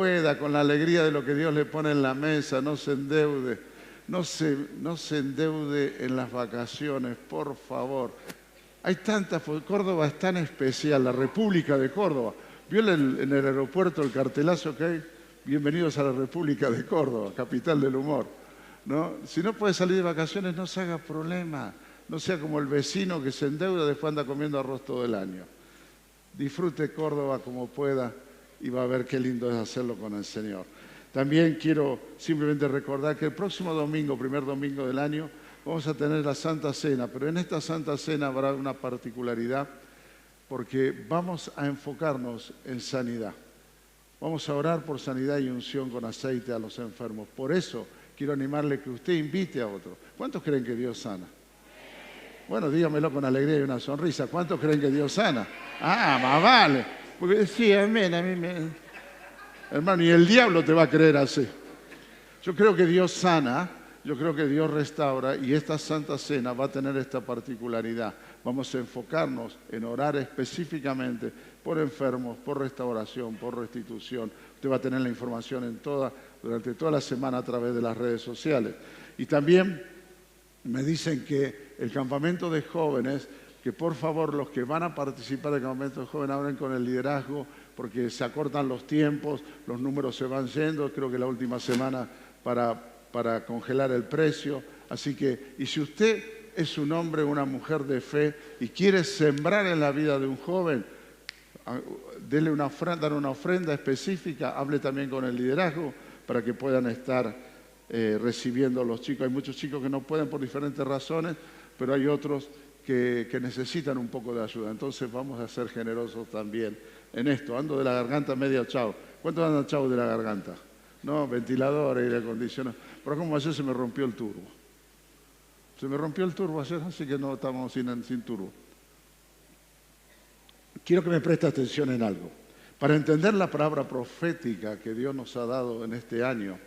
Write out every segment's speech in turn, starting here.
pueda, con la alegría de lo que Dios le pone en la mesa, no se endeude, no se endeude en las vacaciones, por favor. Hay tantas, Córdoba es tan especial, la República de Córdoba. ¿Vio en el aeropuerto el cartelazo que hay? Bienvenidos a la República de Córdoba, capital del humor, ¿no? Si no puede salir de vacaciones, no se haga problema. No sea como el vecino que se endeuda y después anda comiendo arroz todo el año. Disfrute Córdoba como pueda y va a ver qué lindo es hacerlo con el Señor. También quiero simplemente recordar que el próximo domingo, primer domingo del año, vamos a tener la Santa Cena, pero en esta Santa Cena habrá una particularidad porque vamos a enfocarnos en sanidad. Vamos a orar por sanidad y unción con aceite a los enfermos. Por eso quiero animarle que usted invite a otro. ¿Cuántos creen que Dios sana? Bueno, dígamelo con alegría y una sonrisa. ¿Cuántos creen que Dios sana? Ah, más vale. Porque sí, amén, a mí me... Hermano, y el diablo te va a creer así. Yo creo que Dios sana, yo creo que Dios restaura y esta Santa Cena va a tener esta particularidad. Vamos a enfocarnos en orar específicamente por enfermos, por restauración, por restitución. Usted va a tener la información durante toda la semana a través de las redes sociales. Y también me dicen que el campamento de jóvenes, que por favor los que van a participar del campamento de jóvenes hablen con el liderazgo, porque se acortan los tiempos, los números se van yendo, creo que la última semana para congelar el precio. Así que, y si usted es un hombre o una mujer de fe y quiere sembrar en la vida de un joven, dele una ofrenda específica, hable también con el liderazgo para que puedan estar recibiendo a los chicos. Hay muchos chicos que no pueden por diferentes razones, pero hay otros que necesitan un poco de ayuda. Entonces vamos a ser generosos también en esto. Ando de la garganta media chao. ¿Cuántos andan chao de la garganta? No, ventilador, aire acondicionado. Pero como ayer se me rompió el turbo. Se me rompió el turbo ayer, así que no estamos sin turbo. Quiero que me preste atención en algo. Para entender la palabra profética que Dios nos ha dado en este año,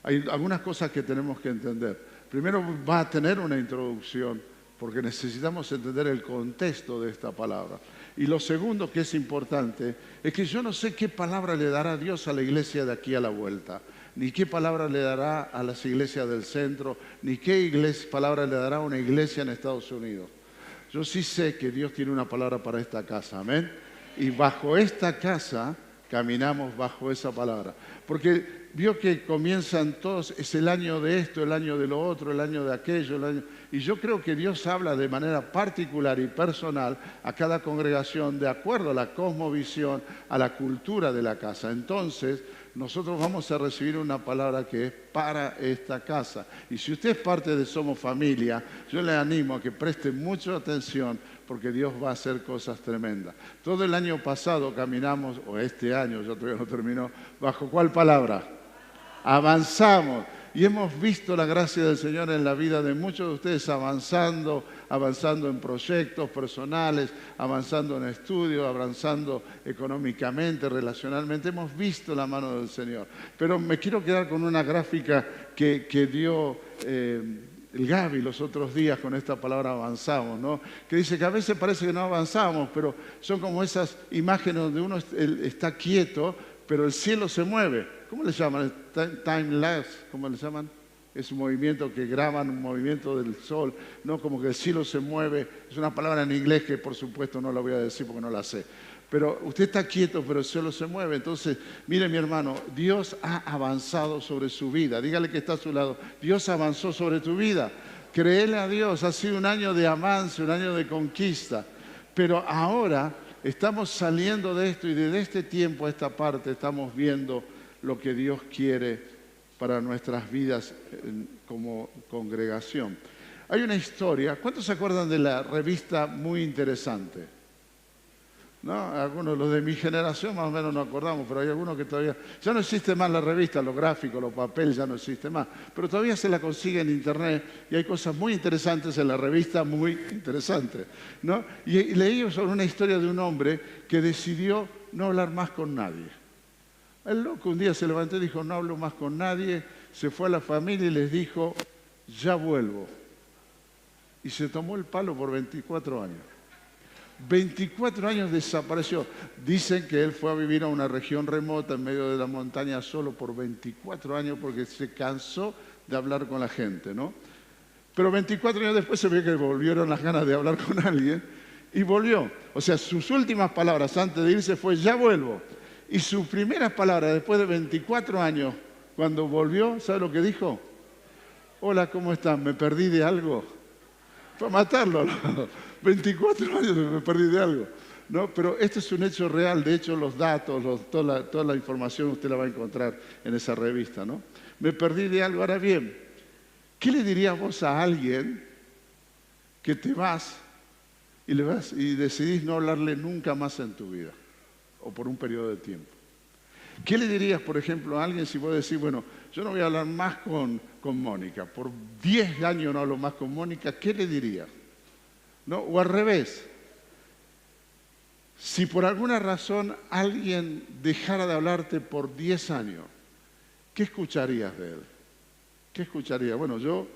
hay algunas cosas que tenemos que entender. Primero va a tener una introducción, porque necesitamos entender el contexto de esta palabra. Y lo segundo que es importante es que yo no sé qué palabra le dará Dios a la iglesia de aquí a la vuelta, ni qué palabra le dará a las iglesias del centro, ni qué palabra le dará a una iglesia en Estados Unidos. Yo sí sé que Dios tiene una palabra para esta casa, amén. Y bajo esta casa caminamos bajo esa palabra. Porque vio que comienzan todos, es el año de esto, el año de lo otro, el año de aquello, y yo creo que Dios habla de manera particular y personal a cada congregación de acuerdo a la cosmovisión, a la cultura de la casa. Entonces, nosotros vamos a recibir una palabra que es para esta casa. Y si usted es parte de Somos Familia, yo le animo a que preste mucha atención porque Dios va a hacer cosas tremendas. Todo el año pasado caminamos, o este año, ya todavía no terminó, ¿bajo cuál palabra? Avanzamos. Y hemos visto la gracia del Señor en la vida de muchos de ustedes avanzando en proyectos personales, avanzando en estudios, avanzando económicamente, relacionalmente. Hemos visto la mano del Señor. Pero me quiero quedar con una gráfica que dio el Gaby los otros días con esta palabra avanzamos, ¿no? Que dice que a veces parece que no avanzamos, pero son como esas imágenes donde uno está quieto, pero el cielo se mueve. ¿Cómo le llaman? Time lapse, ¿cómo le llaman? Es un movimiento que graban, un movimiento del sol, ¿no? Como que el cielo se mueve. Es una palabra en inglés que por supuesto no la voy a decir porque no la sé. Pero usted está quieto, pero el cielo se mueve. Entonces, mire mi hermano, Dios ha avanzado sobre su vida. Dígale que está a su lado. Dios avanzó sobre tu vida. Créele a Dios. Ha sido un año de avance, un año de conquista. Pero ahora estamos saliendo de esto y desde este tiempo a esta parte estamos viendo lo que Dios quiere para nuestras vidas como congregación. Hay una historia. ¿Cuántos se acuerdan de la revista Muy Interesante? ¿No? Algunos, los de mi generación más o menos nos acordamos, pero hay algunos que todavía... Ya no existe más la revista, los gráficos, los papeles, ya no existe más. Pero todavía se la consigue en internet y hay cosas muy interesantes en la revista Muy Interesante, ¿no? Y leí sobre una historia de un hombre que decidió no hablar más con nadie. El loco un día se levantó y dijo, no hablo más con nadie, se fue a la familia y les dijo, ya vuelvo. Y se tomó el palo por 24 años. 24 años desapareció. Dicen que él fue a vivir a una región remota en medio de la montaña solo por 24 años porque se cansó de hablar con la gente, ¿no? Pero 24 años después se ve que volvieron las ganas de hablar con alguien y volvió. O sea, sus últimas palabras antes de irse fue, ya vuelvo. Y sus primeras palabras después de 24 años, cuando volvió, ¿sabe lo que dijo? Hola, ¿cómo están? ¿Me perdí de algo? Fue a matarlo. 24 años me perdí de algo. ¿No? Pero esto es un hecho real. De hecho, los datos, toda la información usted la va a encontrar en esa revista, ¿no? Me perdí de algo. Ahora bien, ¿qué le dirías vos a alguien que te vas y decidís no hablarle nunca más en tu vida? O por un periodo de tiempo. ¿Qué le dirías, por ejemplo, a alguien si vos decís, bueno, yo no voy a hablar más con Mónica, por 10 años no hablo más con Mónica, ¿qué le dirías? ¿No? O al revés, si por alguna razón alguien dejara de hablarte por 10 años, ¿qué escucharías de él? ¿Qué escucharías? Bueno, yo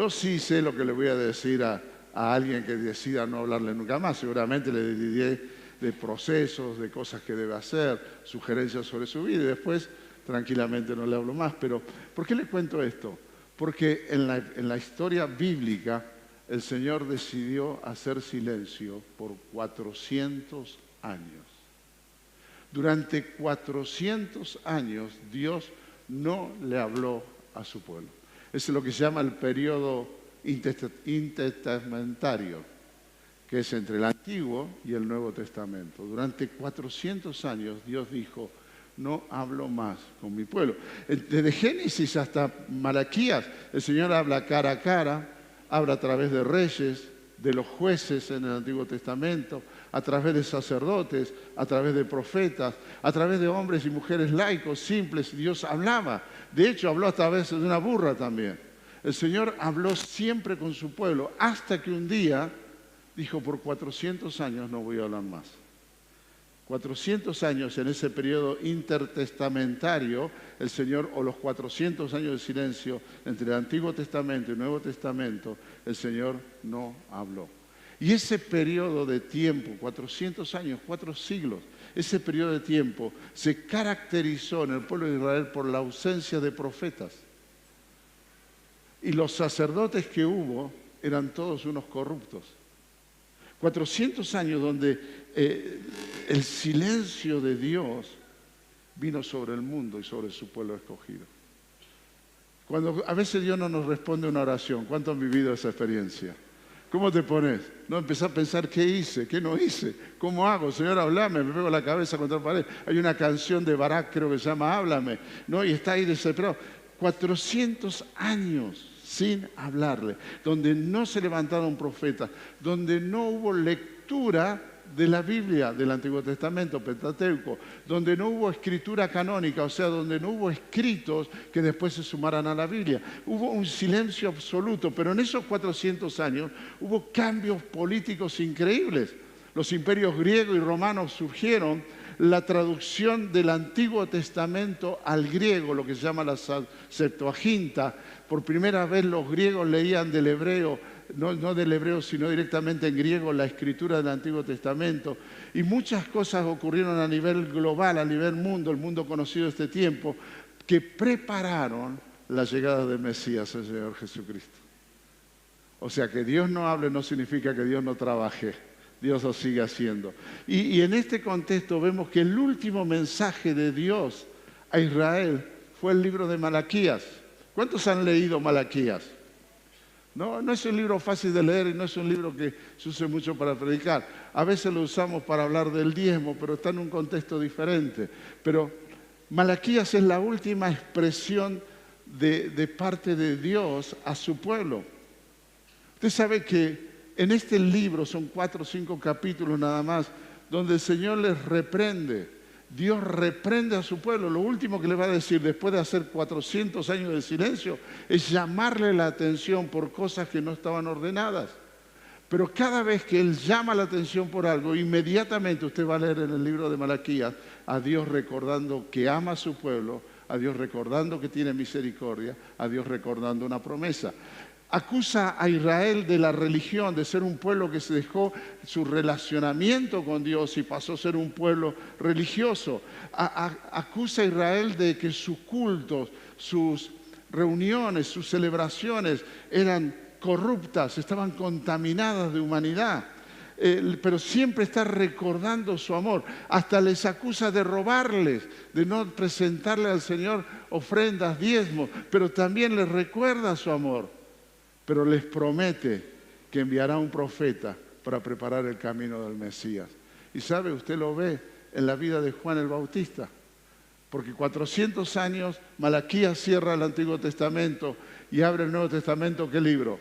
sí sé lo que le voy a decir a alguien que decida no hablarle nunca más. Seguramente le diré de procesos, de cosas que debe hacer, sugerencias sobre su vida y después tranquilamente no le hablo más. Pero, ¿por qué le cuento esto? Porque en la historia bíblica el Señor decidió hacer silencio por 400 años. Durante 400 años Dios no le habló a su pueblo. Ese es lo que se llama el periodo intertestamentario, que es entre el Antiguo y el Nuevo Testamento. Durante 400 años Dios dijo, no hablo más con mi pueblo. Desde Génesis hasta Malaquías, el Señor habla cara a cara, habla a través de reyes, de los jueces en el Antiguo Testamento, a través de sacerdotes, a través de profetas, a través de hombres y mujeres laicos, simples. Dios hablaba. De hecho, habló a través de una burra también. El Señor habló siempre con su pueblo, hasta que un día dijo, por 400 años no voy a hablar más. 400 años en ese periodo intertestamentario, el Señor, o los 400 años de silencio entre el Antiguo Testamento y el Nuevo Testamento, el Señor no habló. Y ese periodo de tiempo, 400 años, 4 siglos, ese periodo de tiempo se caracterizó en el pueblo de Israel por la ausencia de profetas. Y los sacerdotes que hubo eran todos unos corruptos. 400 años donde el silencio de Dios vino sobre el mundo y sobre su pueblo escogido. Cuando a veces Dios no nos responde una oración, ¿cuánto han vivido esa experiencia? ¿Cómo te pones? No, empezás a pensar qué hice, qué no hice, cómo hago, Señor, háblame, me pego la cabeza contra la pared. Hay una canción de Barak, creo que se llama Háblame, ¿no? Y está ahí desesperado. 400 años sin hablarle, donde no se levantaron profetas, donde no hubo lectura de la Biblia, del Antiguo Testamento, Pentateuco, donde no hubo escritura canónica, o sea, donde no hubo escritos que después se sumaran a la Biblia. Hubo un silencio absoluto, pero en esos 400 años hubo cambios políticos increíbles. Los imperios griego y romano surgieron, la traducción del Antiguo Testamento al griego, lo que se llama la Septuaginta. Por primera vez los griegos leían del hebreo, no del hebreo, sino directamente en griego, la escritura del Antiguo Testamento. Y muchas cosas ocurrieron a nivel global, a nivel mundo, el mundo conocido de este tiempo, que prepararon la llegada del Mesías, el Señor Jesucristo. O sea, que Dios no hable no significa que Dios no trabaje. Dios lo sigue haciendo. Y en este contexto vemos que el último mensaje de Dios a Israel fue el libro de Malaquías. ¿Cuántos han leído Malaquías? No es un libro fácil de leer y no es un libro que se use mucho para predicar. A veces lo usamos para hablar del diezmo, pero está en un contexto diferente. Pero Malaquías es la última expresión de parte de Dios a su pueblo. Usted sabe que en este libro son 4 o 5 capítulos nada más, donde el Señor les reprende. Dios reprende a su pueblo. Lo último que le va a decir después de hacer 400 años de silencio es llamarle la atención por cosas que no estaban ordenadas. Pero cada vez que Él llama la atención por algo, inmediatamente usted va a leer en el libro de Malaquías a Dios recordando que ama a su pueblo, a Dios recordando que tiene misericordia, a Dios recordando una promesa. Acusa a Israel de la religión, de ser un pueblo que se dejó su relacionamiento con Dios y pasó a ser un pueblo religioso. Acusa a Israel de que sus cultos, sus reuniones, sus celebraciones eran corruptas, estaban contaminadas de humanidad. Pero siempre está recordando su amor. Hasta les acusa de robarles, de no presentarle al Señor ofrendas, diezmos, pero también les recuerda su amor. Pero les promete que enviará un profeta para preparar el camino del Mesías. Y sabe, usted lo ve en la vida de Juan el Bautista, porque 400 años Malaquías cierra el Antiguo Testamento y abre el Nuevo Testamento. ¿Qué libro?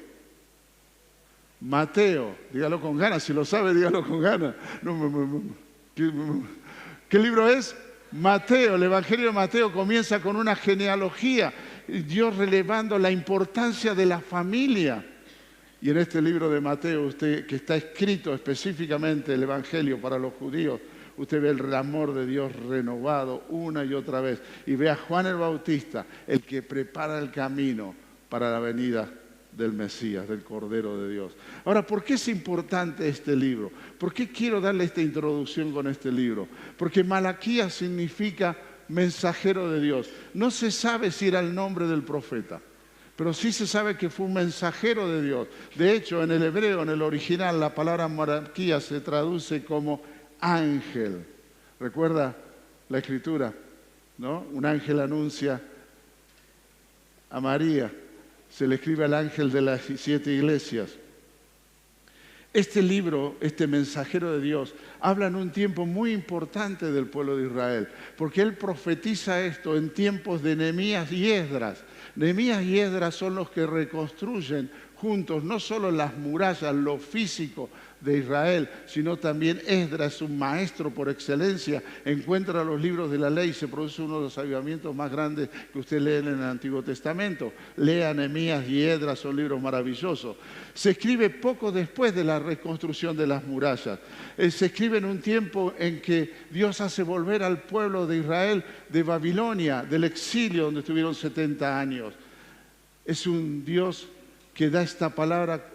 Mateo. Dígalo con ganas, si lo sabe, dígalo con ganas. ¿Qué libro es? Mateo. El Evangelio de Mateo comienza con una genealogía, Dios relevando la importancia de la familia. Y en este libro de Mateo, usted, que está escrito específicamente el Evangelio para los judíos, usted ve el amor de Dios renovado una y otra vez. Y ve a Juan el Bautista, el que prepara el camino para la venida del Mesías, del Cordero de Dios. Ahora, ¿por qué es importante este libro? ¿Por qué quiero darle esta introducción con este libro? Porque Malaquías significa mensajero de Dios. No se sabe si era el nombre del profeta, pero sí se sabe que fue un mensajero de Dios. De hecho, en el hebreo, en el original, la palabra Malaquías se traduce como ángel. ¿Recuerda la escritura? ¿No? Un ángel anuncia a María. Se le escribe al ángel de las 7 iglesias. Este libro, este mensajero de Dios, habla en un tiempo muy importante del pueblo de Israel, porque él profetiza esto en tiempos de Nehemías y Esdras. Nehemías y Esdras son los que reconstruyen juntos no solo las murallas, lo físico de Israel, sino también Esdras es un maestro por excelencia, encuentra los libros de la ley, se produce uno de los avivamientos más grandes que usted lee en el Antiguo Testamento. Lea Nehemías y Esdras, son libros maravillosos. Se escribe poco después de la reconstrucción de las murallas. Se escribe en un tiempo en que Dios hace volver al pueblo de Israel de Babilonia, del exilio donde estuvieron 70 años. Es un Dios que da esta palabra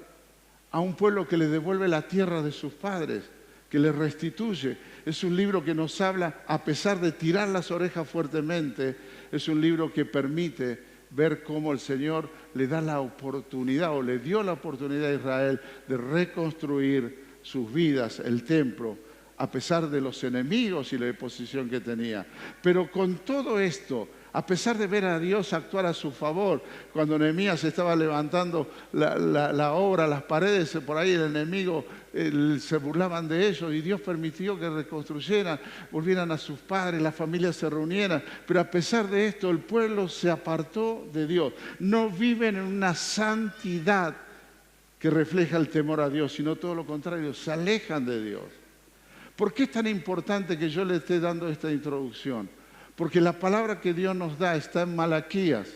a un pueblo que le devuelve la tierra de sus padres, que le restituye. Es un libro que nos habla, a pesar de tirar las orejas fuertemente, es un libro que permite ver cómo el Señor le da la oportunidad, o le dio la oportunidad a Israel de reconstruir sus vidas, el templo, a pesar de los enemigos y la oposición que tenía. Pero con todo esto, a pesar de ver a Dios actuar a su favor, cuando Nehemías estaba levantando la obra, las paredes, por ahí el enemigo se burlaban de ellos y Dios permitió que reconstruyeran, volvieran a sus padres, las familias se reunieran. Pero a pesar de esto, el pueblo se apartó de Dios. No viven en una santidad que refleja el temor a Dios, sino todo lo contrario, se alejan de Dios. ¿Por qué es tan importante que yo le esté dando esta introducción? Porque la palabra que Dios nos da está en Malaquías.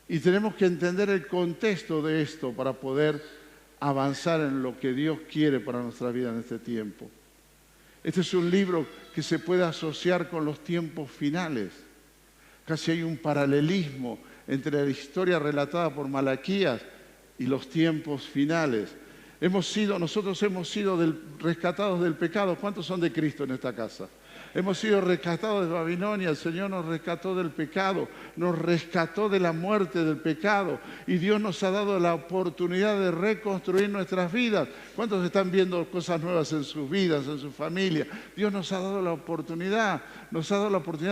Y tenemos que entender el contexto de esto para poder avanzar en lo que Dios quiere para nuestra vida en este tiempo. Este es un libro que se puede asociar con los tiempos finales. Casi hay un paralelismo entre la historia relatada por Malaquías y los tiempos finales. Nosotros hemos sido rescatados del pecado. ¿Cuántos son de Cristo en esta casa? Hemos sido rescatados de Babilonia, el Señor nos rescató del pecado, nos rescató de la muerte del pecado y Dios nos ha dado la oportunidad de reconstruir nuestras vidas. ¿Cuántos están viendo cosas nuevas en sus vidas, en su familia? Dios nos ha dado la oportunidad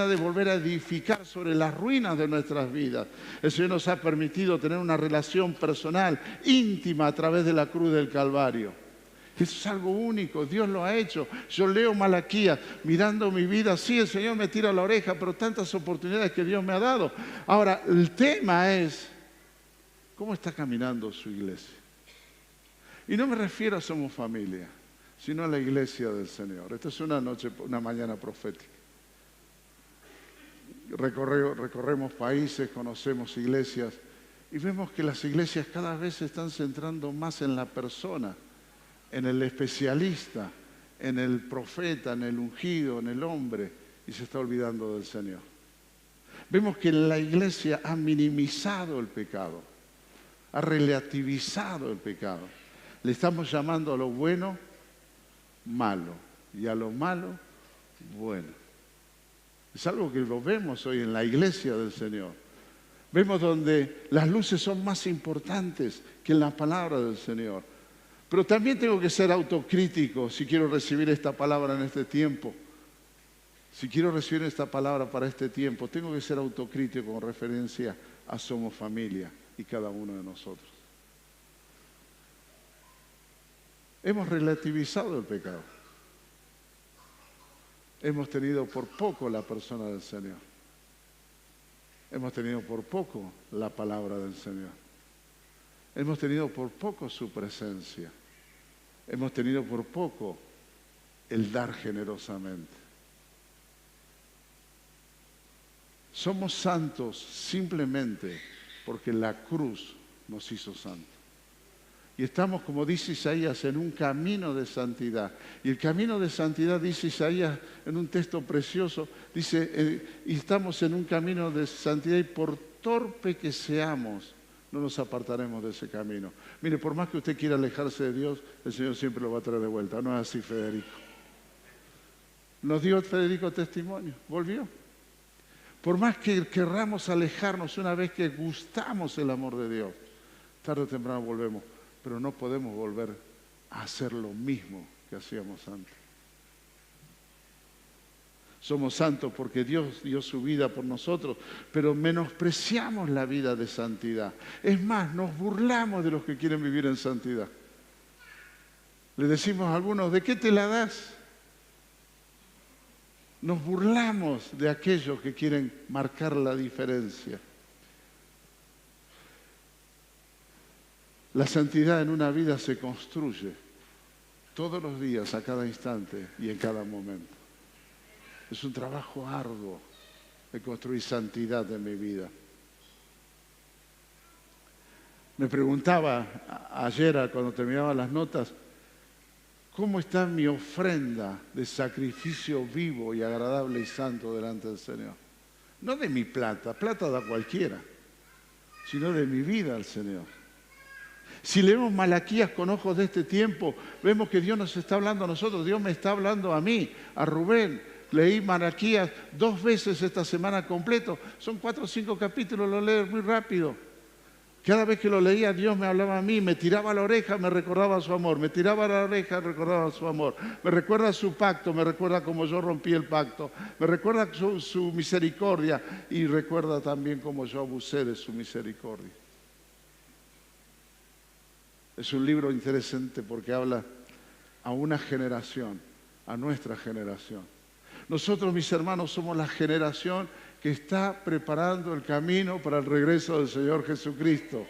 de volver a edificar sobre las ruinas de nuestras vidas. El Señor nos ha permitido tener una relación personal, íntima a través de la cruz del Calvario. Eso es algo único, Dios lo ha hecho. Yo leo Malaquías, mirando mi vida, sí, el Señor me tira la oreja, pero tantas oportunidades que Dios me ha dado. Ahora, el tema es, ¿cómo está caminando su iglesia? Y no me refiero a Somos Familia, sino a la iglesia del Señor. Esta es una mañana profética. Recorremos países, conocemos iglesias, y vemos que las iglesias cada vez se están centrando más en la persona, en el especialista, en el profeta, en el ungido, en el hombre, y se está olvidando del Señor. Vemos que la iglesia ha minimizado el pecado. ha relativizado el pecado. Le estamos llamando a lo bueno, malo, y a lo malo, bueno. Es algo que lo vemos hoy en la iglesia del Señor. Vemos donde las luces son más importantes que en la palabra del Señor. Pero también tengo que ser autocrítico si quiero recibir esta palabra en este tiempo. Si quiero recibir esta palabra para este tiempo, tengo que ser autocrítico con referencia a Somos Familia y cada uno de nosotros. Hemos relativizado el pecado. Hemos tenido por poco la persona del Señor. Hemos tenido por poco la palabra del Señor. Hemos tenido por poco su presencia. Hemos tenido por poco el dar generosamente. Somos santos simplemente porque la cruz nos hizo santos. Y estamos, como dice Isaías, en un camino de santidad. Y el camino de santidad, dice Isaías en un texto precioso, dice, y estamos en un camino de santidad y por torpe que seamos, no nos apartaremos de ese camino. Mire, por más que usted quiera alejarse de Dios, el Señor siempre lo va a traer de vuelta. No es así, Federico. Nos dio Federico testimonio, volvió. Por más que querramos alejarnos una vez que gustamos el amor de Dios, tarde o temprano volvemos. Pero no podemos volver a hacer lo mismo que hacíamos antes. Somos santos porque Dios dio su vida por nosotros, pero menospreciamos la vida de santidad. Es más, nos burlamos de los que quieren vivir en santidad. Le decimos a algunos, ¿de qué te la das? Nos burlamos de aquellos que quieren marcar la diferencia. La santidad en una vida se construye todos los días, a cada instante y en cada momento. Es un trabajo arduo de construir santidad en mi vida. Me preguntaba ayer cuando terminaba las notas, ¿cómo está mi ofrenda de sacrificio vivo y agradable y santo delante del Señor? No de mi plata, plata da cualquiera, sino de mi vida al Señor. Si leemos Malaquías con ojos de este tiempo, vemos que Dios nos está hablando a nosotros, Dios me está hablando a mí, a Rubén. Leí Malaquías 2 veces esta semana completo, son 4 o 5 capítulos, lo leo muy rápido. Cada vez que lo leía, Dios me hablaba a mí, me tiraba a la oreja, me recordaba su amor, me tiraba a la oreja, recordaba su amor, me recuerda su pacto, me recuerda cómo yo rompí el pacto, me recuerda su misericordia y recuerda también cómo yo abusé de su misericordia. Es un libro interesante porque habla a una generación, a nuestra generación. Nosotros, mis hermanos, somos la generación que está preparando el camino para el regreso del Señor Jesucristo.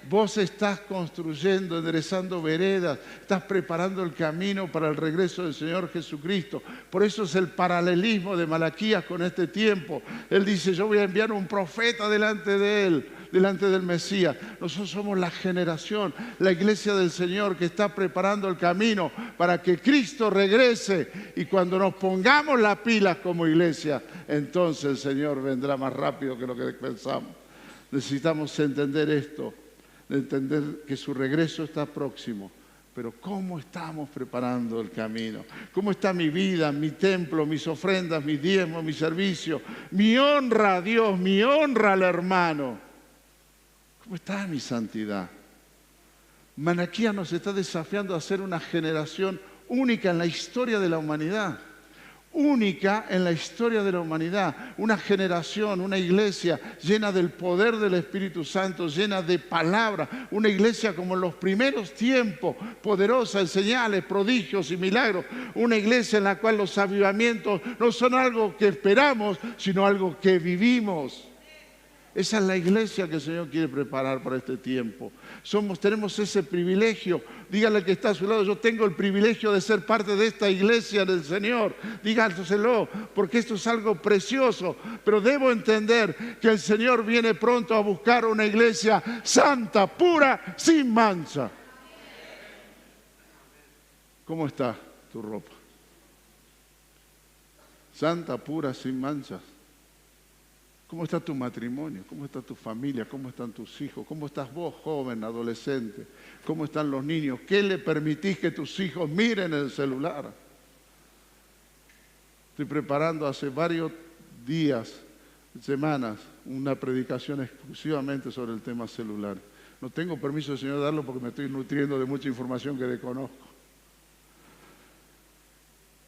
Vos estás construyendo, enderezando veredas, estás preparando el camino para el regreso del Señor Jesucristo. Por eso es el paralelismo de Malaquías con este tiempo. Él dice, yo voy a enviar un profeta delante de él, delante del Mesías. Nosotros somos la generación, la iglesia del Señor que está preparando el camino para que Cristo regrese. Y cuando nos pongamos las pilas como iglesia, entonces el Señor vendrá más rápido que lo que pensamos. Necesitamos entender esto. De entender que su regreso está próximo. Pero ¿cómo estamos preparando el camino? ¿Cómo está mi vida, mi templo, mis ofrendas, mis diezmos, mi servicio? Mi honra a Dios, mi honra al hermano. ¿Cómo está mi santidad? Malaquías nos está desafiando a ser una generación única en la historia de la humanidad. Única en la historia de la humanidad, una generación, una iglesia llena del poder del Espíritu Santo, llena de palabra, una iglesia como en los primeros tiempos, poderosa en señales, prodigios y milagros, una iglesia en la cual los avivamientos no son algo que esperamos, sino algo que vivimos. Esa es la iglesia que el Señor quiere preparar para este tiempo. Tenemos ese privilegio. Dígale al que está a su lado, yo tengo el privilegio de ser parte de esta iglesia del Señor. Dígaselo, porque esto es algo precioso. Pero debo entender que el Señor viene pronto a buscar una iglesia santa, pura, sin mancha. ¿Cómo está tu ropa? Santa, pura, sin manchas. ¿Cómo está tu matrimonio? ¿Cómo está tu familia? ¿Cómo están tus hijos? ¿Cómo estás vos, joven, adolescente? ¿Cómo están los niños? ¿Qué le permitís que tus hijos miren el celular? Estoy preparando hace varios días, semanas, una predicación exclusivamente sobre el tema celular. No tengo permiso del Señor de darlo porque me estoy nutriendo de mucha información que desconozco.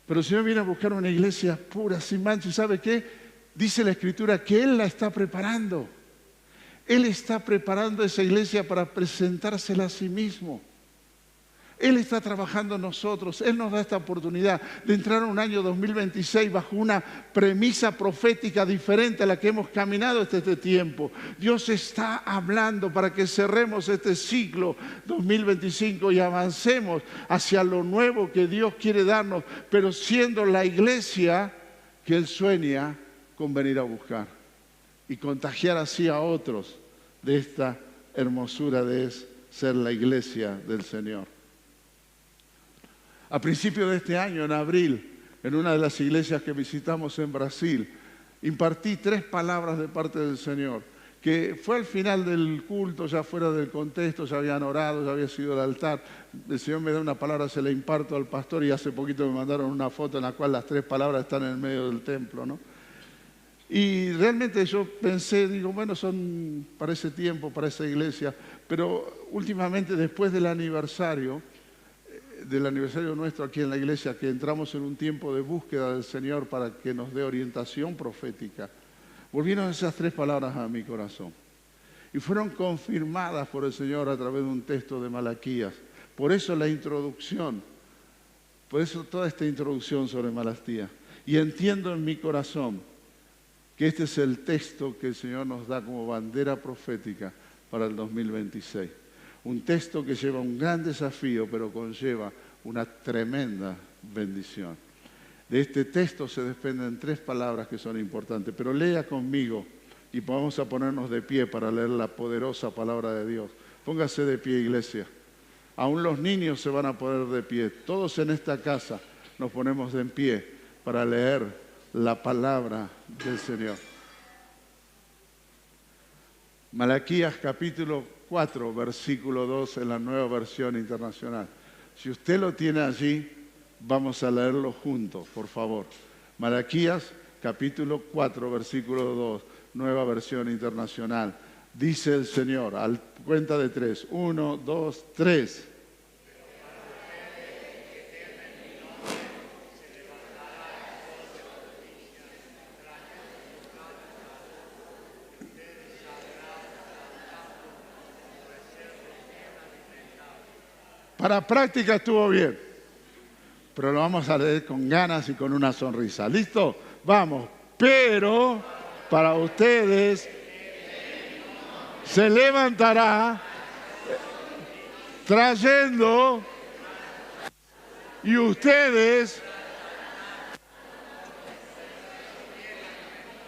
Pero el Señor viene a buscar una iglesia pura, sin mancha. ¿Y sabe qué? Dice la Escritura que Él la está preparando. Él está preparando esa iglesia para presentársela a sí mismo. Él está trabajando en nosotros. Él nos da esta oportunidad de entrar en un año 2026 bajo una premisa profética diferente a la que hemos caminado hasta este tiempo. Dios está hablando para que cerremos este ciclo 2025 y avancemos hacia lo nuevo que Dios quiere darnos, pero siendo la iglesia que Él sueña con venir a buscar y contagiar así a otros de esta hermosura de ser la iglesia del Señor. A principios de este año, en abril, en una de las iglesias que visitamos en Brasil, impartí 3 palabras de parte del Señor, que fue al final del culto, ya fuera del contexto, ya habían orado, ya había sido el altar. El Señor me da una palabra, se la imparto al pastor y hace poquito me mandaron una foto en la cual las 3 palabras están en el medio del templo, ¿no? Y realmente yo pensé, digo, bueno, son para ese tiempo, para esa iglesia, pero últimamente después del aniversario nuestro aquí en la iglesia, que entramos en un tiempo de búsqueda del Señor para que nos dé orientación profética, volvieron esas 3 palabras a mi corazón. Y fueron confirmadas por el Señor a través de un texto de Malaquías. Por eso la introducción, por eso toda esta introducción sobre Malaquías. Y entiendo en mi corazón que este es el texto que el Señor nos da como bandera profética para el 2026. Un texto que lleva un gran desafío, pero conlleva una tremenda bendición. De este texto se desprenden 3 palabras que son importantes, pero lea conmigo y vamos a ponernos de pie para leer la poderosa palabra de Dios. Póngase de pie, iglesia. Aún los niños se van a poner de pie. Todos en esta casa nos ponemos de pie para leer la palabra del Señor. Malaquías capítulo 4, versículo 2 en la Nueva Versión Internacional. Si usted lo tiene allí, vamos a leerlo juntos, por favor. Malaquías capítulo 4, versículo 2, Nueva Versión Internacional. Dice el Señor, al cuenta de 3. 1, 2, 3. Para práctica estuvo bien, pero lo vamos a leer con ganas y con una sonrisa. ¿Listo? Vamos. Pero para ustedes se levantará trayendo y ustedes,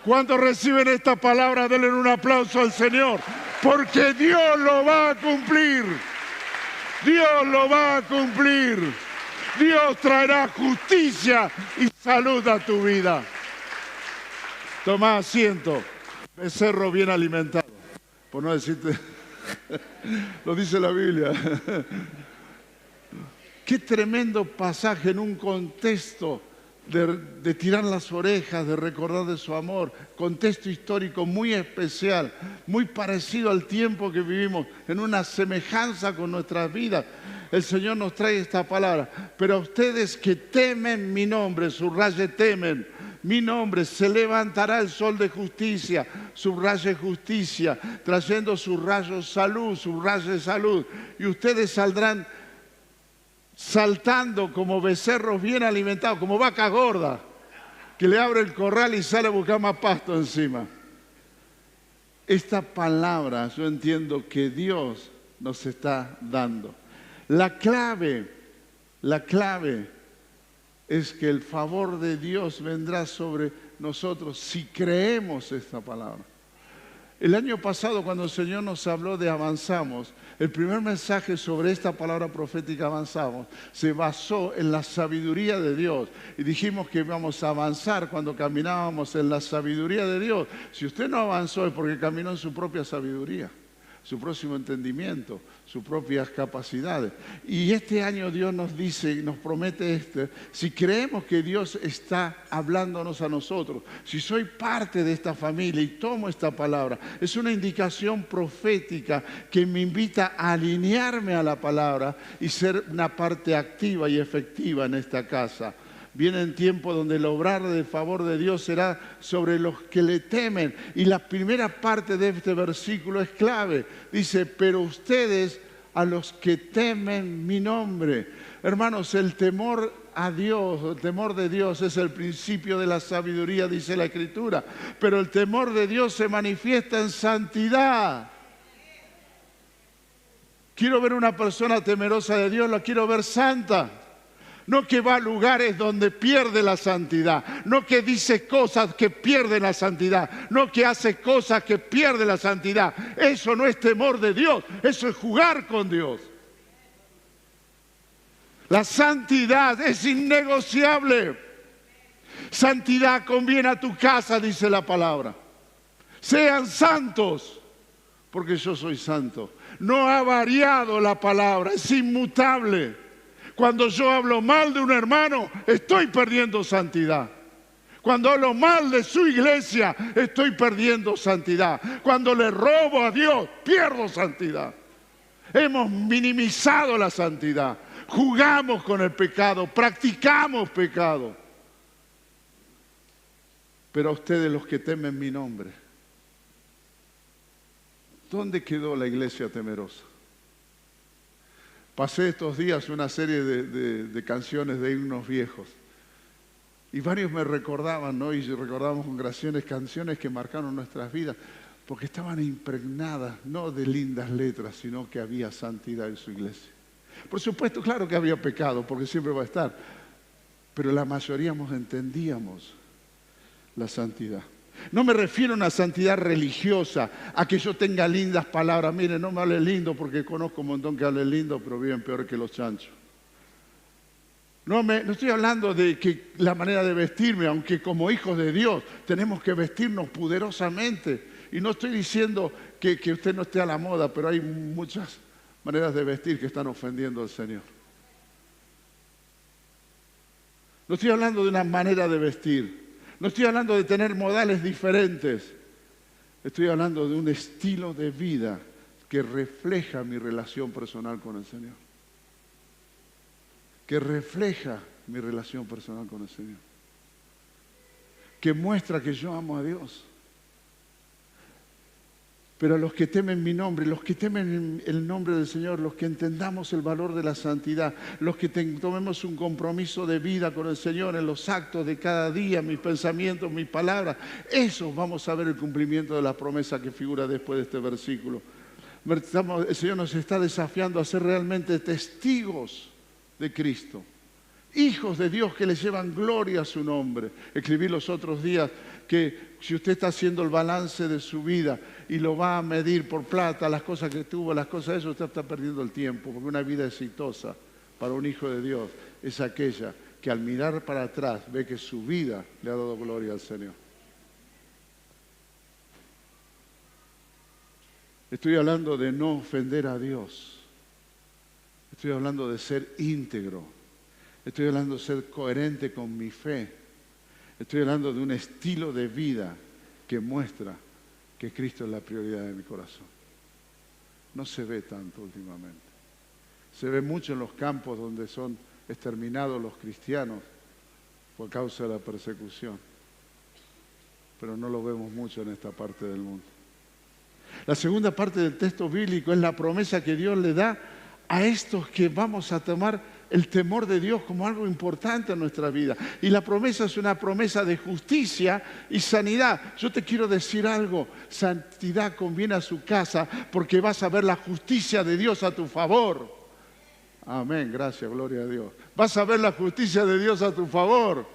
cuando reciben esta palabra, denle un aplauso al Señor, porque Dios lo va a cumplir. Dios lo va a cumplir. Dios traerá justicia y salud a tu vida. Toma asiento, becerro bien alimentado. Por no decirte, lo dice la Biblia. Qué tremendo pasaje en un contexto de tirar las orejas, de recordar de su amor, contexto histórico muy especial, muy parecido al tiempo que vivimos, en una semejanza con nuestras vidas. El Señor nos trae esta palabra. Pero a ustedes que temen mi nombre, subraye temen, mi nombre, se levantará el sol de justicia, subraye justicia, trayendo sus rayos salud, subraye salud, y ustedes saldrán saltando como becerros bien alimentados, como vaca gorda, que le abre el corral y sale a buscar más pasto encima. Esta palabra yo entiendo que Dios nos está dando. La clave es que el favor de Dios vendrá sobre nosotros si creemos esta palabra. El año pasado, cuando el Señor nos habló de avanzamos, el primer mensaje sobre esta palabra profética avanzamos se basó en la sabiduría de Dios. Y dijimos que íbamos a avanzar cuando caminábamos en la sabiduría de Dios. Si usted no avanzó es porque caminó en su propia sabiduría, su próximo entendimiento, sus propias capacidades. Y este año Dios nos dice y nos promete si creemos que Dios está hablándonos a nosotros, si soy parte de esta familia y tomo esta palabra, es una indicación profética que me invita a alinearme a la palabra y ser una parte activa y efectiva en esta casa. Vienen tiempos donde el obrar del favor de Dios será sobre los que le temen. Y la primera parte de este versículo es clave. Dice, pero ustedes a los que temen mi nombre. Hermanos, el temor a Dios, el temor de Dios es el principio de la sabiduría, dice la Escritura. Pero el temor de Dios se manifiesta en santidad. Quiero ver una persona temerosa de Dios, la quiero ver santa. No que va a lugares donde pierde la santidad. No que dice cosas que pierden la santidad. No que hace cosas que pierden la santidad. Eso no es temor de Dios. Eso es jugar con Dios. La santidad es innegociable. Santidad conviene a tu casa, dice la palabra. Sean santos, porque yo soy santo. No ha variado la palabra, es inmutable. Cuando yo hablo mal de un hermano, estoy perdiendo santidad. Cuando hablo mal de su iglesia, estoy perdiendo santidad. Cuando le robo a Dios, pierdo santidad. Hemos minimizado la santidad. Jugamos con el pecado, practicamos pecado. Pero a ustedes los que temen mi nombre, ¿dónde quedó la iglesia temerosa? Pasé estos días una serie de canciones de himnos viejos y varios me recordaban, ¿no? Y recordábamos con canciones que marcaron nuestras vidas porque estaban impregnadas, no de lindas letras, sino que había santidad en su iglesia. Por supuesto, claro que había pecado, porque siempre va a estar, pero la mayoría entendíamos la santidad. No me refiero a una santidad religiosa, a que yo tenga lindas palabras. Mire, no me hable lindo porque conozco un montón que hablen lindo, pero viven peor que los chanchos. No estoy hablando de que la manera de vestirme, aunque como hijos de Dios tenemos que vestirnos pudorosamente. Y no estoy diciendo que usted no esté a la moda, pero hay muchas maneras de vestir que están ofendiendo al Señor. No estoy hablando de una manera de vestir. No estoy hablando de tener modales diferentes. Estoy hablando de un estilo de vida que refleja mi relación personal con el Señor. Que refleja mi relación personal con el Señor. Que muestra que yo amo a Dios. Pero a los que temen mi nombre, los que temen el nombre del Señor, los que entendamos el valor de la santidad, los que tomemos un compromiso de vida con el Señor en los actos de cada día, mis pensamientos, mis palabras, eso vamos a ver el cumplimiento de la promesa que figura después de este versículo. El Señor nos está desafiando a ser realmente testigos de Cristo. Hijos de Dios que le llevan gloria a su nombre. Escribí los otros días que si usted está haciendo el balance de su vida y lo va a medir por plata, las cosas que tuvo, las cosas de eso, usted está perdiendo el tiempo, porque una vida exitosa para un hijo de Dios es aquella que al mirar para atrás ve que su vida le ha dado gloria al Señor. Estoy hablando de no ofender a Dios. Estoy hablando de ser íntegro. Estoy hablando de ser coherente con mi fe. Estoy hablando de un estilo de vida que muestra que Cristo es la prioridad de mi corazón. No se ve tanto últimamente. Se ve mucho en los campos donde son exterminados los cristianos por causa de la persecución. Pero no lo vemos mucho en esta parte del mundo. La segunda parte del texto bíblico es la promesa que Dios le da a estos que vamos a tomar el temor de Dios como algo importante en nuestra vida. Y la promesa es una promesa de justicia y sanidad. Yo te quiero decir algo, santidad conviene a su casa porque vas a ver la justicia de Dios a tu favor. Amén, gracias, gloria a Dios. Vas a ver la justicia de Dios a tu favor.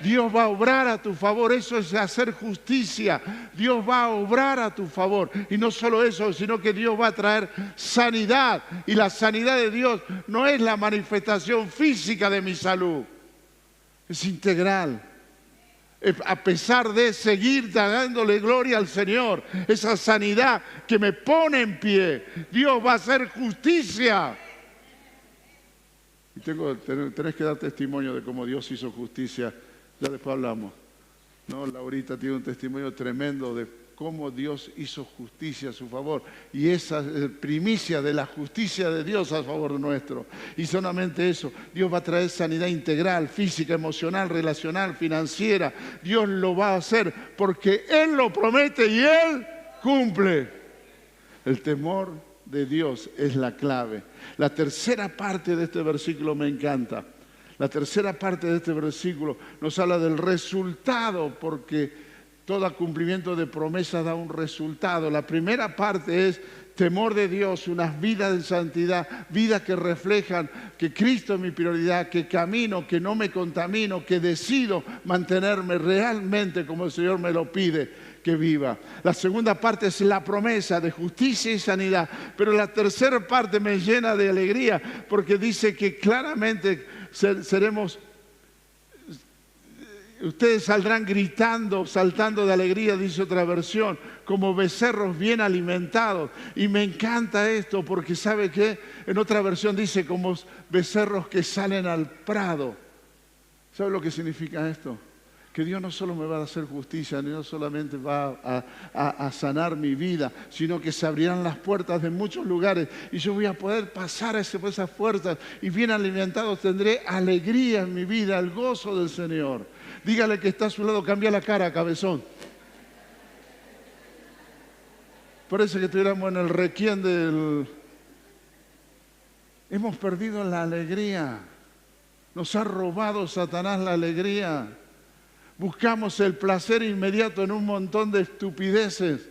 Dios va a obrar a tu favor, eso es hacer justicia. Dios va a obrar a tu favor. Y no solo eso, sino que Dios va a traer sanidad. Y la sanidad de Dios no es la manifestación física de mi salud, es integral. A pesar de seguir dándole gloria al Señor, esa sanidad que me pone en pie, Dios va a hacer justicia. Y tenés que dar testimonio de cómo Dios hizo justicia. Ya después hablamos. ¿No? Laurita tiene un testimonio tremendo de cómo Dios hizo justicia a su favor. Y esa es primicia de la justicia de Dios a favor nuestro. Y solamente eso, Dios va a traer sanidad integral, física, emocional, relacional, financiera. Dios lo va a hacer porque Él lo promete y Él cumple. El temor de Dios es la clave. La tercera parte de este versículo me encanta. La tercera parte de este versículo nos habla del resultado, porque todo cumplimiento de promesa da un resultado. La primera parte es temor de Dios, unas vidas de santidad, vidas que reflejan que Cristo es mi prioridad, que camino, que no me contamino, que decido mantenerme realmente como el Señor me lo pide que viva. La segunda parte es la promesa de justicia y sanidad, pero la tercera parte me llena de alegría porque dice que claramente seremos, ustedes saldrán gritando, saltando de alegría, dice otra versión, como becerros bien alimentados. Y me encanta esto porque ¿sabe qué? En otra versión dice como becerros que salen al prado. ¿Sabe lo que significa esto? Que Dios no solo me va a hacer justicia, no solamente va a sanar mi vida, sino que se abrirán las puertas de muchos lugares y yo voy a poder pasar por esas puertas y bien alimentado tendré alegría en mi vida, el gozo del Señor. Dígale que está a su lado, cambia la cara, cabezón. Parece que estuviéramos en el requiem del... Hemos perdido la alegría. Nos ha robado Satanás la alegría. Buscamos el placer inmediato en un montón de estupideces,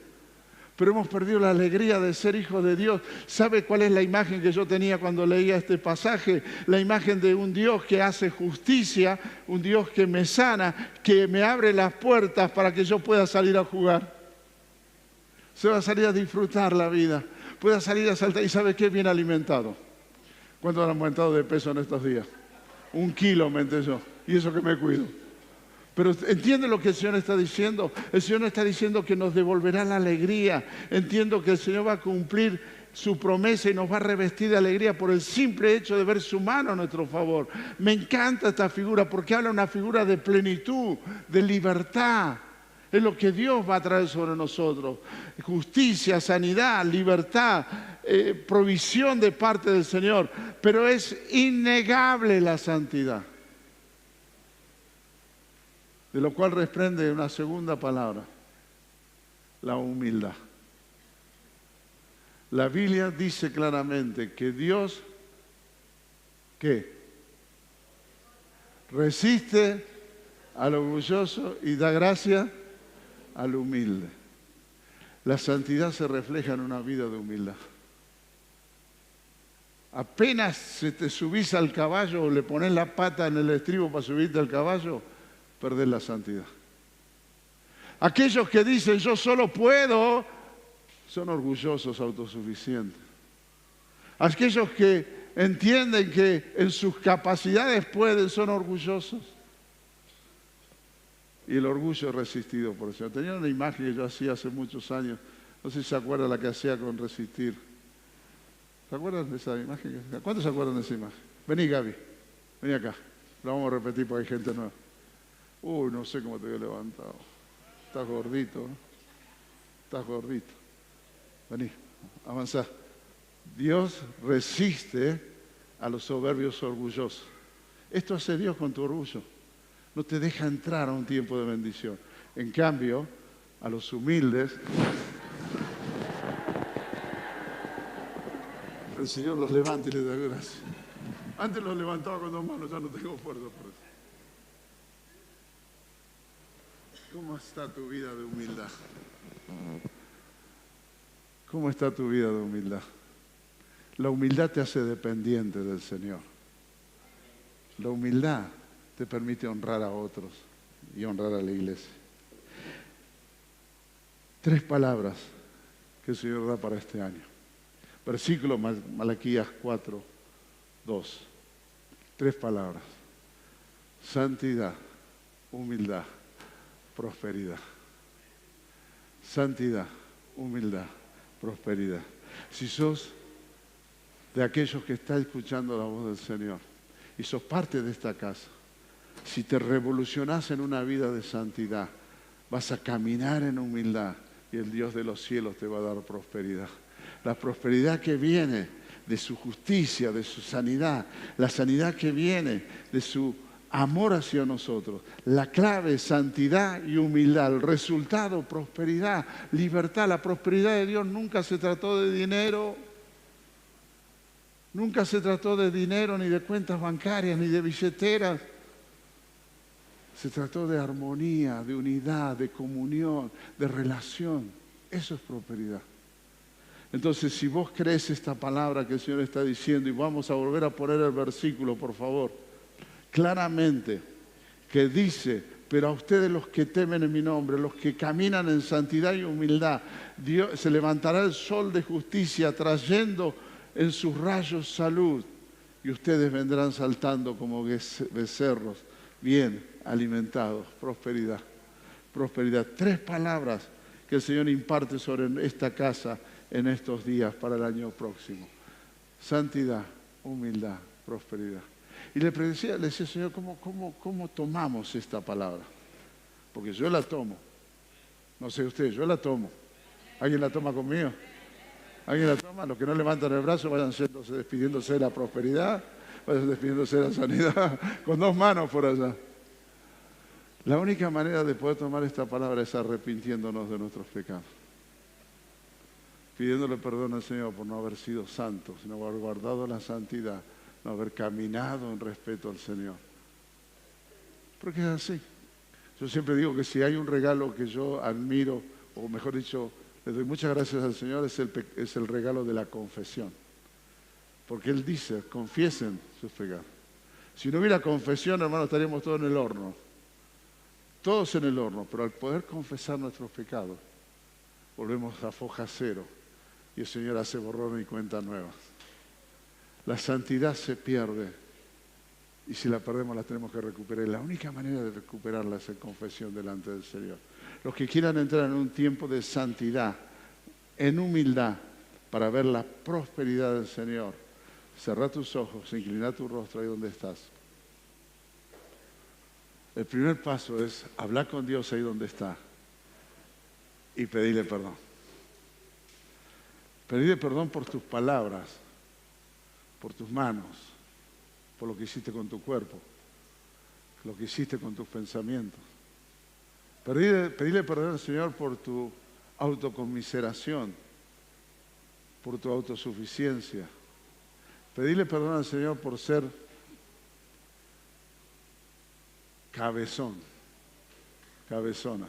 pero hemos perdido la alegría de ser hijos de Dios. ¿Sabe cuál es la imagen que yo tenía cuando leía este pasaje? La imagen de un Dios que hace justicia, un Dios que me sana, que me abre las puertas para que yo pueda salir a jugar. Se va a salir a disfrutar la vida, pueda salir a saltar. ¿Y sabe qué? Bien alimentado. ¿Cuánto han aumentado de peso en estos días? 1 kilo aumenté yo, y eso que me cuido. Pero ¿entiende lo que el Señor está diciendo? El Señor está diciendo que nos devolverá la alegría. Entiendo que el Señor va a cumplir su promesa y nos va a revestir de alegría por el simple hecho de ver su mano a nuestro favor. Me encanta esta figura porque habla una figura de plenitud, de libertad. Es lo que Dios va a traer sobre nosotros. Justicia, sanidad, libertad, provisión de parte del Señor. Pero es innegable la santidad. De lo cual desprende una segunda palabra, la humildad. La Biblia dice claramente que Dios, ¿qué? Resiste al orgulloso y da gracia al humilde. La santidad se refleja en una vida de humildad. Apenas se te subís al caballo o le pones la pata en el estribo para subirte al caballo, perdés la santidad. Aquellos que dicen yo solo puedo, son orgullosos, autosuficientes. Aquellos que entienden que en sus capacidades pueden, son orgullosos. Y el orgullo es resistido por el Señor. Tenía una imagen que yo hacía hace muchos años, no sé si se acuerdan la que hacía con resistir. ¿Se acuerdan de esa imagen? ¿Cuántos se acuerdan de esa imagen? Vení, Gaby, vení acá. La vamos a repetir porque hay gente nueva. Uy, no sé cómo te había levantado. Estás gordito, ¿no? Estás gordito. Vení, avanzá. Dios resiste a los soberbios orgullosos. Esto hace Dios con tu orgullo. No te deja entrar a un tiempo de bendición. En cambio, a los humildes, el Señor los levanta y les da gracia. Antes los levantaba con 2 manos, ya no tengo fuerza por eso. ¿Cómo está tu vida de humildad? ¿Cómo está tu vida de humildad? La humildad te hace dependiente del Señor. La humildad te permite honrar a otros. y honrar a la iglesia. 3 palabras que el Señor da para este año. Versículo Malaquías 4, 2. 3 palabras. Santidad, humildad, prosperidad. Santidad, humildad, prosperidad. Si sos de aquellos que están escuchando la voz del Señor y sos parte de esta casa, si te revolucionás en una vida de santidad, vas a caminar en humildad y el Dios de los cielos te va a dar prosperidad. La prosperidad que viene de su justicia, de su sanidad, la sanidad que viene de su amor hacia nosotros. La clave es santidad y humildad. El resultado, prosperidad, libertad. La prosperidad de Dios nunca se trató de dinero. Nunca se trató de dinero, ni de cuentas bancarias, ni de billeteras. Se trató de armonía, de unidad, de comunión, de relación. Eso es prosperidad. Entonces, si vos crees esta palabra que el Señor está diciendo, y vamos a volver a poner el versículo, por favor, claramente, que dice, pero a ustedes los que temen en mi nombre, los que caminan en santidad y humildad, Dios, se levantará el sol de justicia trayendo en sus rayos salud, y ustedes vendrán saltando como becerros, bien alimentados. Prosperidad, prosperidad. 3 palabras que el Señor imparte sobre esta casa en estos días para el año próximo. Santidad, humildad, prosperidad. Y le decía, Señor, ¿cómo tomamos esta palabra? Porque yo la tomo. No sé usted, yo la tomo. ¿Alguien la toma conmigo? ¿Alguien la toma? Los que no levantan el brazo vayan despidiéndose de la prosperidad, vayan despidiéndose de la sanidad, con 2 manos por allá. La única manera de poder tomar esta palabra es arrepintiéndonos de nuestros pecados. Pidiéndole perdón al Señor por no haber sido santos, no haber guardado la santidad, no haber caminado en respeto al Señor. Porque es así. Yo siempre digo que si hay un regalo que yo admiro, o mejor dicho, le doy muchas gracias al Señor, es el regalo de la confesión. Porque Él dice, confiesen sus pecados. Si no hubiera confesión, hermano, estaríamos todos en el horno. Todos en el horno, pero al poder confesar nuestros pecados, volvemos a foja cero y el Señor hace borrón y cuenta nueva. La santidad se pierde y si la perdemos la tenemos que recuperar. La única manera de recuperarla es en confesión delante del Señor. Los que quieran entrar en un tiempo de santidad, en humildad, para ver la prosperidad del Señor, cerrá tus ojos, inclina tu rostro ahí donde estás. El primer paso es hablar con Dios ahí donde está y pedirle perdón. Pedirle perdón por tus palabras, por tus manos, por lo que hiciste con tu cuerpo, lo que hiciste con tus pensamientos. Pedirle perdón al Señor por tu autoconmiseración, por tu autosuficiencia. Pedirle perdón al Señor por ser cabezón, cabezona.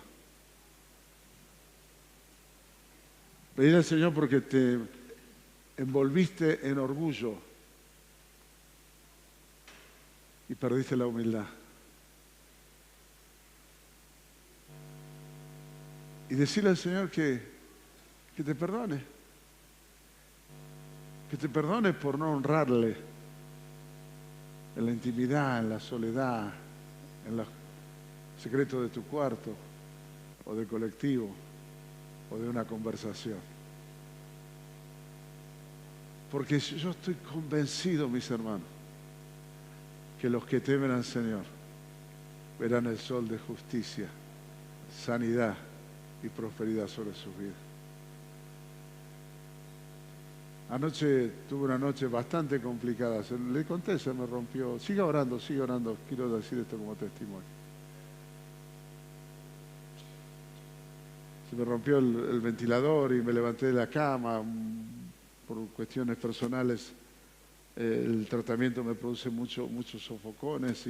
Pedirle al Señor porque te envolviste en orgullo y perdiste la humildad. Y decirle al Señor que te perdone. Que te perdone por no honrarle en la intimidad, en la soledad, en los secretos de tu cuarto o del colectivo o de una conversación. Porque yo estoy convencido, mis hermanos, que los que temen al Señor verán el sol de justicia, sanidad y prosperidad sobre sus vidas. Anoche tuve una noche bastante complicada. Le conté, se me rompió. Siga orando, quiero decir esto como testimonio. Se me rompió el ventilador y me levanté de la cama. Por cuestiones personales, el tratamiento me produce muchos sofocones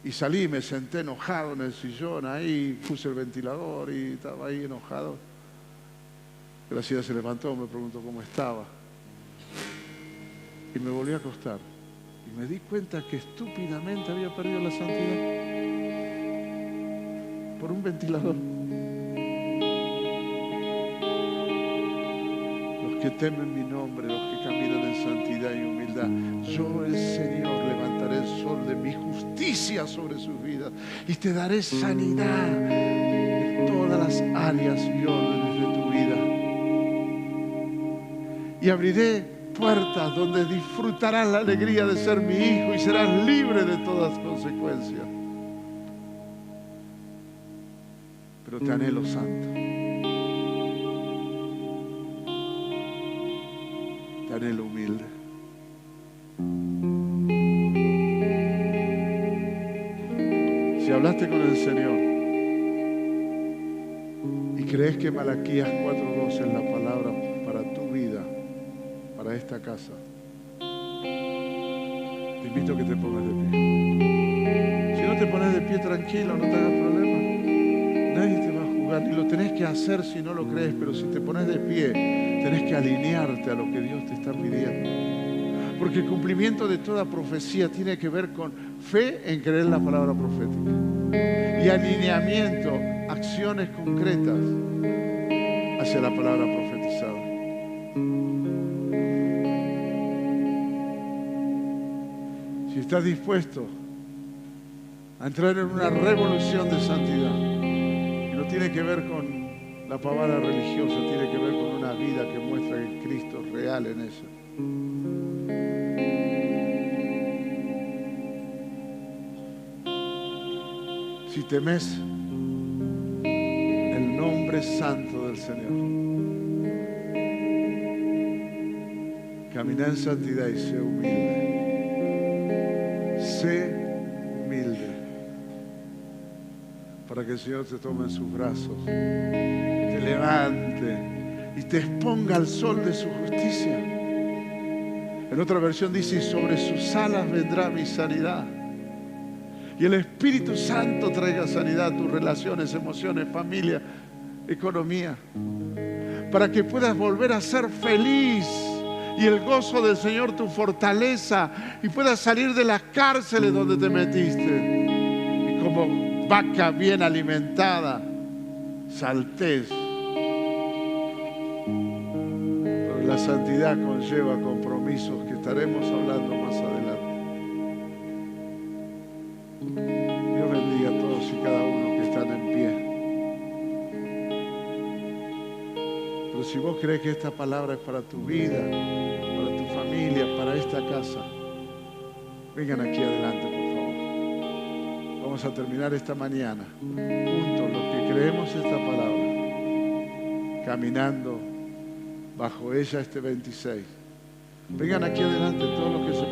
y salí, me senté enojado en el sillón ahí, puse el ventilador y estaba ahí enojado. Graciela se levantó, me preguntó cómo estaba. Y me volví a acostar. Y me di cuenta que estúpidamente había perdido la santidad. por un ventilador. Los que temen mi nombre, los que caminan en santidad y humildad, yo el Señor levantaré el sol de mi justicia sobre sus vidas y te daré sanidad en todas las áreas y órdenes de tu vida. Y abriré puertas donde disfrutarás la alegría de ser mi hijo y serás libre de todas consecuencias. Pero te anhelo santo. Te anhelo humilde. Si hablaste con el Señor y crees que Malaquías 4:12 es la palabra para tu vida, para esta casa, te invito a que te pongas de pie. Si no te pones de pie, tranquilo, no te hagas problema. Nadie te va a juzgar, ni lo tenés que hacer si no lo crees, pero si te pones de pie, tenés que alinearte a lo que Dios te está pidiendo. Porque el cumplimiento de toda profecía tiene que ver con fe en creer la palabra profética y alineamiento, acciones concretas hacia la palabra profetizada. Si estás dispuesto a entrar en una revolución de santidad, que no tiene que ver con la pavada religiosa, tiene que ver con una vida que muestra que Cristo es real en ella. Si temes el nombre santo del Señor, camina en santidad y sé humilde. Sé humilde para que el Señor te tome en sus brazos, te levante y te exponga al sol de su justicia. En otra versión dice: y sobre sus alas vendrá mi sanidad. Y el Espíritu Santo traiga sanidad a tus relaciones, emociones, familia, economía, para que puedas volver a ser feliz y el gozo del Señor tu fortaleza y puedas salir de las cárceles donde te metiste y como vaca bien alimentada saltés. Pero la santidad conlleva compromisos que estaremos hablando más adelante. Dios bendiga a todos y cada uno que están en pie. Pero si vos crees que esta palabra es para tu vida, para tu familia, para esta casa, vengan aquí adelante, por favor. Vamos a terminar esta mañana juntos, los que creemos esta palabra, caminando bajo ella este 26. Vengan aquí adelante todos los que se